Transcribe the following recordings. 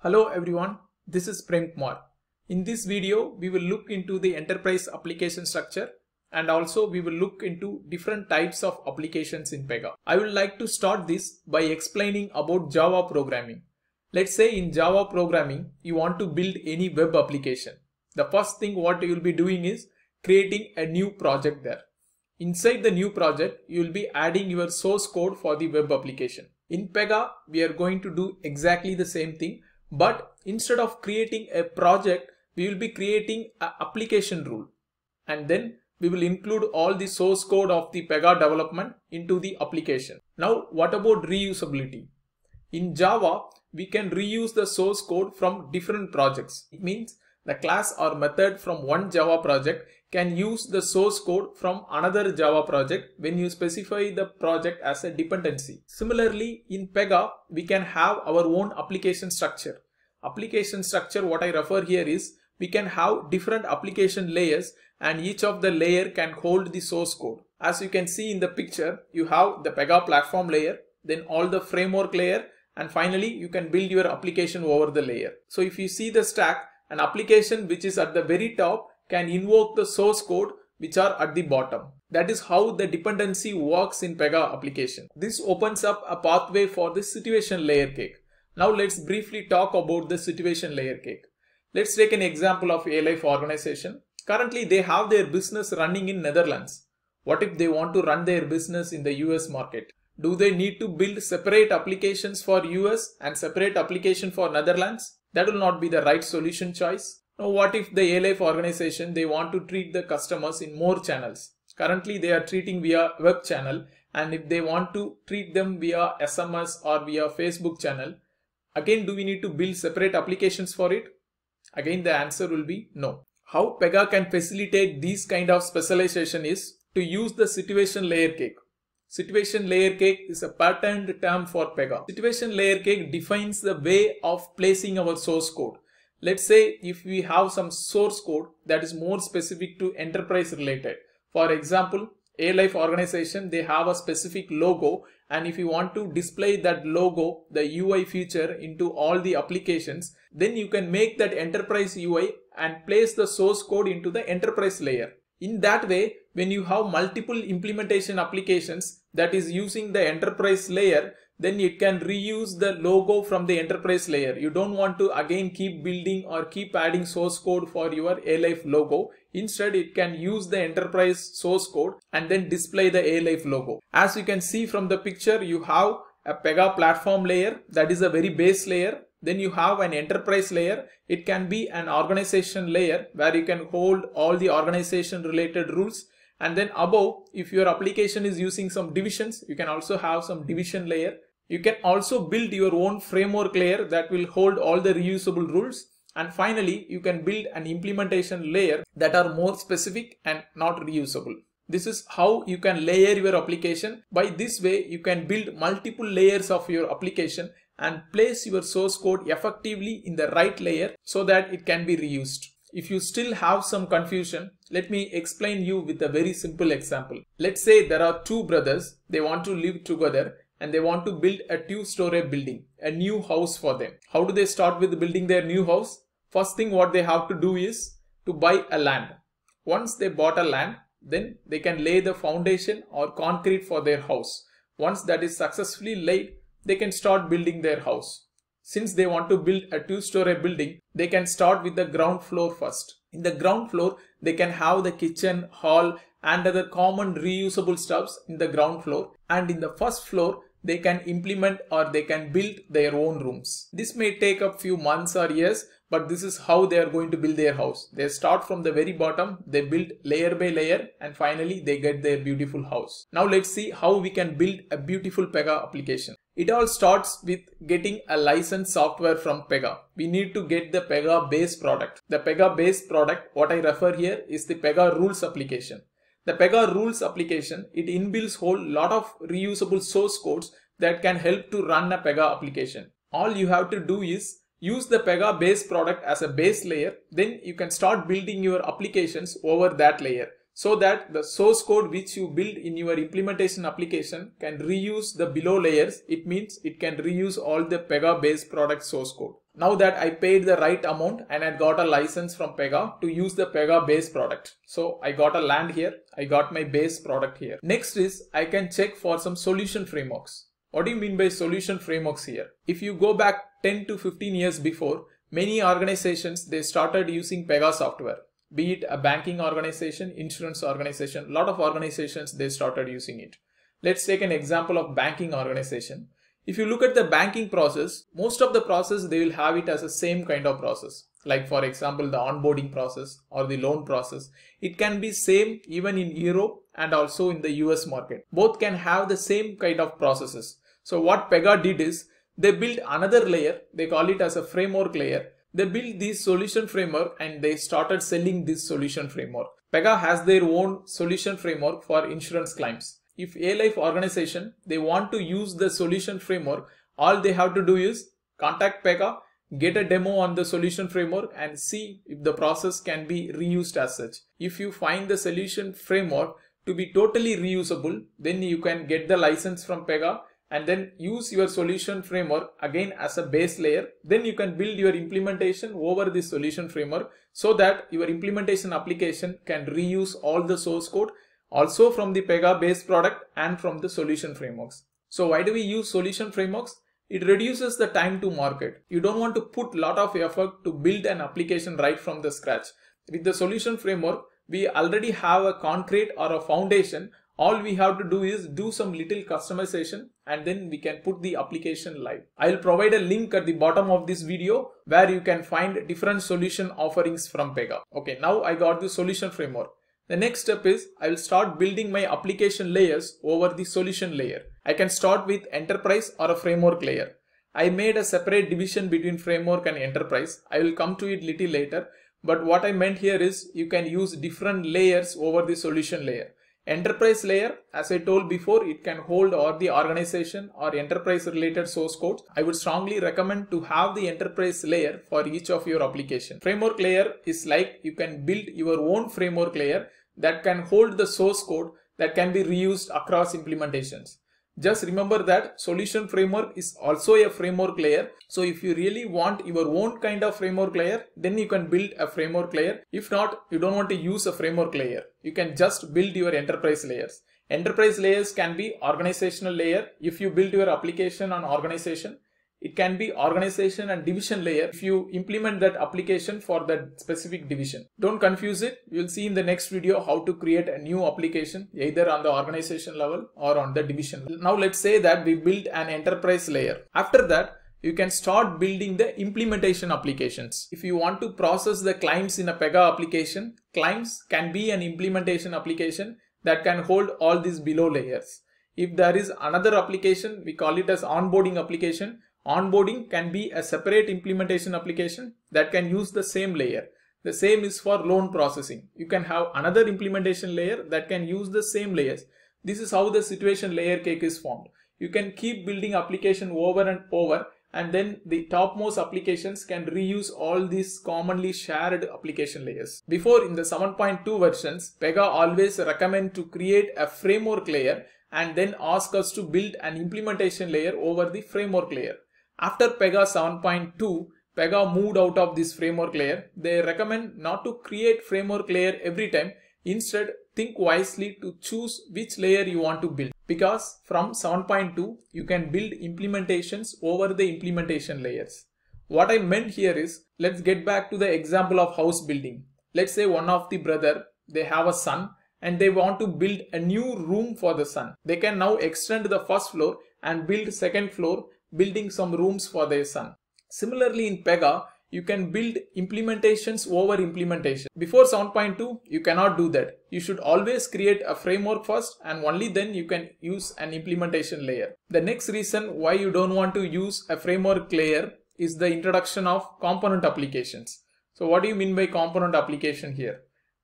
Hello everyone, this is Premkumar. In this video, we will look into the enterprise application structure and also we will look into different types of applications in Pega. I would like to start this by explaining about Java programming. Let's say in Java programming, you want to build any web application. The first thing what you will be doing is creating a new project there. Inside the new project, you will be adding your source code for the web application. In Pega, we are going to do exactly the same thing. But instead of creating a project, we will be creating an application rule. And then we will include all the source code of the Pega development into the application. Now, what about reusability? In Java, we can reuse the source code from different projects. It means the class or method from one Java project can use the source code from another Java project when you specify the project as a dependency. Similarly, in Pega, we can have our own application structure. Application structure, what I refer here is, we can have different application layers and each of the layer can hold the source code. As you can see in the picture, you have the Pega platform layer, then all the framework layer, and finally you can build your application over the layer. So if you see the stack, an application which is at the very top can invoke the source code which are at the bottom. That is how the dependency works in Pega application. This opens up a pathway for the situation layer cake. Now let's briefly talk about the situation layer cake. Let's take an example of a life organization. Currently they have their business running in Netherlands. What if they want to run their business in the US market? Do they need to build separate applications for US and separate application for Netherlands? That will not be the right solution choice. Now what if the A-Life organization, they want to treat the customers in more channels? Currently they are treating via web channel, and if they want to treat them via SMS or via Facebook channel, again do we need to build separate applications for it? Again the answer will be no. How Pega can facilitate these kind of specialization is to use the situation layer cake. Situation layer cake is a patterned term for Pega. Situation layer cake defines the way of placing our source code. Let's say if we have some source code that is more specific to enterprise related. For example, A-Life organization, they have a specific logo, and if you want to display that logo, the UI feature into all the applications, then you can make that enterprise UI and place the source code into the enterprise layer. In that way, when you have multiple implementation applications that is using the enterprise layer, then it can reuse the logo from the enterprise layer. You don't want to again keep building or keep adding source code for your A-Life logo. Instead, it can use the enterprise source code and then display the A-Life logo. As you can see from the picture, you have a Pega platform layer, that is a very base layer. Then you have an enterprise layer. It can be an organization layer where you can hold all the organization related rules. And then above, if your application is using some divisions, you can also have some division layer. You can also build your own framework layer that will hold all the reusable rules. And finally, you can build an implementation layer that are more specific and not reusable. This is how you can layer your application. By this way, you can build multiple layers of your application and place your source code effectively in the right layer so that it can be reused. If you still have some confusion, let me explain you with a very simple example. Let's say there are two brothers, they want to live together and they want to build a two-story building, a new house for them. How do they start with building their new house? First thing what they have to do is to buy a land. Once they bought a land, then they can lay the foundation or concrete for their house. Once that is successfully laid, they can start building their house. Since they want to build a two-story building, they can start with the ground floor first. In the ground floor, they can have the kitchen, hall and other common reusable stuffs in the ground floor. And in the first floor, they can implement or they can build their own rooms. This may take a few months or years, but this is how they are going to build their house. They start from the very bottom, they build layer by layer, and finally they get their beautiful house. Now let's see how we can build a beautiful Pega application. It all starts with getting a licensed software from Pega. We need to get the Pega base product. The Pega base product, what I refer here is the Pega rules application. The Pega rules application, it inbuilds whole lot of reusable source codes that can help to run a Pega application. All you have to do is use the Pega base product as a base layer. Then you can start building your applications over that layer. so that the source code which you build in your implementation application can reuse the below layers. It means it can reuse all the Pega based product source code. Now that I paid the right amount and I got a license from Pega to use the Pega base product. So I got a land here, I got my base product here. Next is I can check for some solution frameworks. What do you mean by solution frameworks here? If you go back 10 to 15 years before, many organizations, they started using Pega software. Be it a banking organization, insurance organization, a lot of organizations, they started using it. Let's take an example of banking organization. If you look at the banking process, most of the process, they will have it as the same kind of process. Like for example, the onboarding process or the loan process. It can be same even in Europe and also in the US market. Both can have the same kind of processes. So what Pega did is, they built another layer, they call it as a framework layer. They built this solution framework and they started selling this solution framework. Pega has their own solution framework for insurance claims. If a life organization, they want to use the solution framework, all they have to do is contact Pega, get a demo on the solution framework and see if the process can be reused as such. If you find the solution framework to be totally reusable, then you can get the license from Pega and then use your solution framework again as a base layer. Then you can build your implementation over this solution framework so that your implementation application can reuse all the source code also from the Pega base product and from the solution frameworks. So why do we use solution frameworks? It reduces the time to market. You don't want to put a lot of effort to build an application right from the scratch. With the solution framework, we already have a concrete or a foundation. All we have to do is do some little customization and then we can put the application live. I'll provide a link at the bottom of this video where you can find different solution offerings from Pega. Okay, now I got the solution framework. The next step is I will start building my application layers over the solution layer. I can start with enterprise or a framework layer. I made a separate division between framework and enterprise. I will come to it little later. But what I meant here is you can use different layers over the solution layer. Enterprise layer, as I told before, it can hold all the organization or enterprise related source codes. I would strongly recommend to have the enterprise layer for each of your application. Framework layer is like you can build your own framework layer that can hold the source code that can be reused across implementations. Just remember that solution framework is also a framework layer. So if you really want your own kind of framework layer, then you can build a framework layer. If not, you don't want to use a framework layer. You can just build your enterprise layers. Enterprise layers can be organizational layer. If you build your application on organization, it can be organization and division layer if you implement that application for that specific division. Don't confuse it. You'll see in the next video how to create a new application either on the organization level or on the division level. Now let's say that we build an enterprise layer. After that, you can start building the implementation applications. If you want to process the claims in a Pega application, claims can be an implementation application that can hold all these below layers. If there is another application, we call it as onboarding application. Onboarding can be a separate implementation application that can use the same layer. The same is for loan processing. You can have another implementation layer that can use the same layers. This is how the situation layer cake is formed. You can keep building application over and over, and then the topmost applications can reuse all these commonly shared application layers. Before, in the 7.2 versions, Pega always recommend to create a framework layer and then ask us to build an implementation layer over the framework layer. After Pega 7.2, Pega moved out of this framework layer. They recommend not to create framework layer every time. Instead, think wisely to choose which layer you want to build. Because from 7.2, you can build implementations over the implementation layers. What I meant here is, let's get back to the example of house building. Let's say one of the brother, they have a son and they want to build a new room for the son. They can now extend the first floor and build second floor, building some rooms for their son. Similarly, in Pega, you can build implementations over implementation. Before 7.2, you cannot do that. You should always create a framework first and only then you can use an implementation layer. The next reason why you don't want to use a framework layer is the introduction of component applications. So what do you mean by component application here?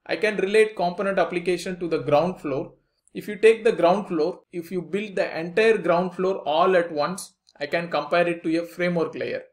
I can relate component application to the ground floor. If you take the ground floor, if you build the entire ground floor all at once, I can compare it to a framework layer.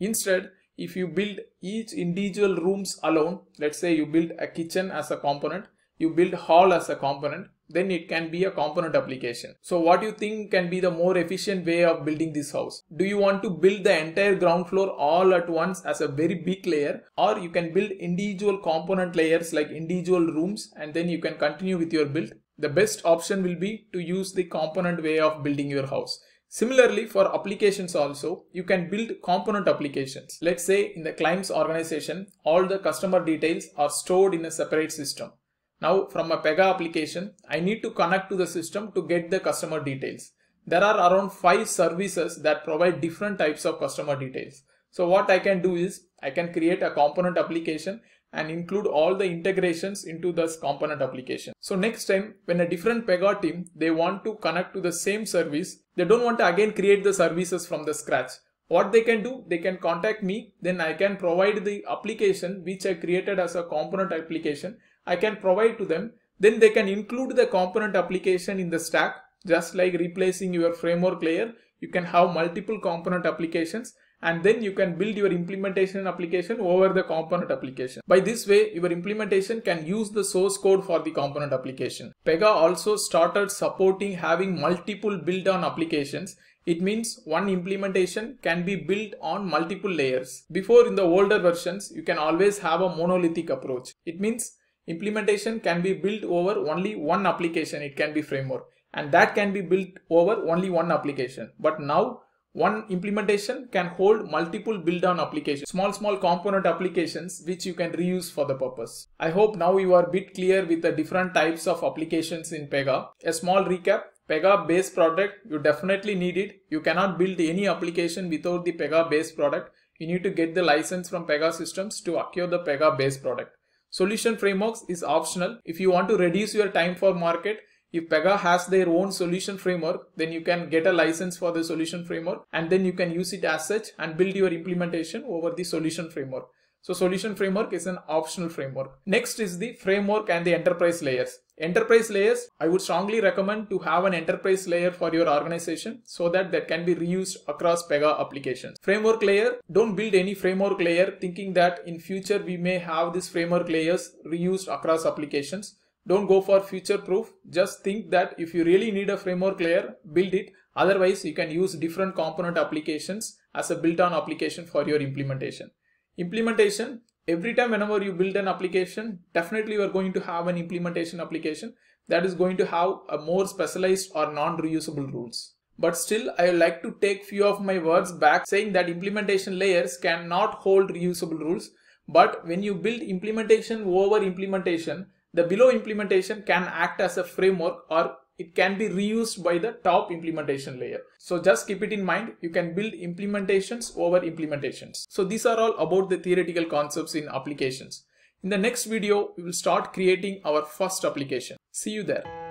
Instead, if you build each individual rooms alone, let's say you build a kitchen as a component, you build hall as a component, then it can be a component application. So what do you think can be the more efficient way of building this house? Do you want to build the entire ground floor all at once as a very big layer, or you can build individual component layers like individual rooms and then you can continue with your build? The best option will be to use the component way of building your house. Similarly, for applications also, you can build component applications. Let's say in the client's organization, all the customer details are stored in a separate system. Now from a Pega application, I need to connect to the system to get the customer details. There are around 5 services that provide different types of customer details. So what I can do is, I can create a component application and include all the integrations into this component application. So next time when a different Pega team, they want to connect to the same service, they don't want to again create the services from the scratch. What they can do, they can contact me, then I can provide the application which I created as a component application. I can provide to them, then they can include the component application in the stack. Just like replacing your framework layer, you can have multiple component applications and then you can build your implementation application over the component application. By this way, your implementation can use the source code for the component application. Pega also started supporting having multiple build on applications. It means one implementation can be built on multiple layers. Before, in the older versions, you can always have a monolithic approach. It means implementation can be built over only one application. It can be framework and that can be built over only one application. But now one implementation can hold multiple build on applications, small component applications which you can reuse for the purpose. I hope now you are a bit clear with the different types of applications in Pega. A small recap. Pega base product, you definitely need it. You cannot build any application without the Pega base product. You need to get the license from Pega systems to acquire the Pega base product. Solution frameworks is optional. If you want to reduce your time for market, if Pega has their own solution framework, then you can get a license for the solution framework and then you can use it as such and build your implementation over the solution framework. So solution framework is an optional framework. Next is the framework and the enterprise layers. Enterprise layers, I would strongly recommend to have an enterprise layer for your organization so that can be reused across Pega applications. Framework layer, don't build any framework layer thinking that in future we may have these framework layers reused across applications. Don't go for future proof. Just think that if you really need a framework layer, build it. Otherwise, you can use different component applications as a built-on application for your implementation. Implementation, every time whenever you build an application, definitely you are going to have an implementation application that is going to have a more specialized or non-reusable rules. But still, I would like to take few of my words back saying that implementation layers cannot hold reusable rules. But when you build implementation over implementation, the below implementation can act as a framework or it can be reused by the top implementation layer. So just keep it in mind, you can build implementations over implementations. So these are all about the theoretical concepts in applications. In the next video, we will start creating our first application. See you there.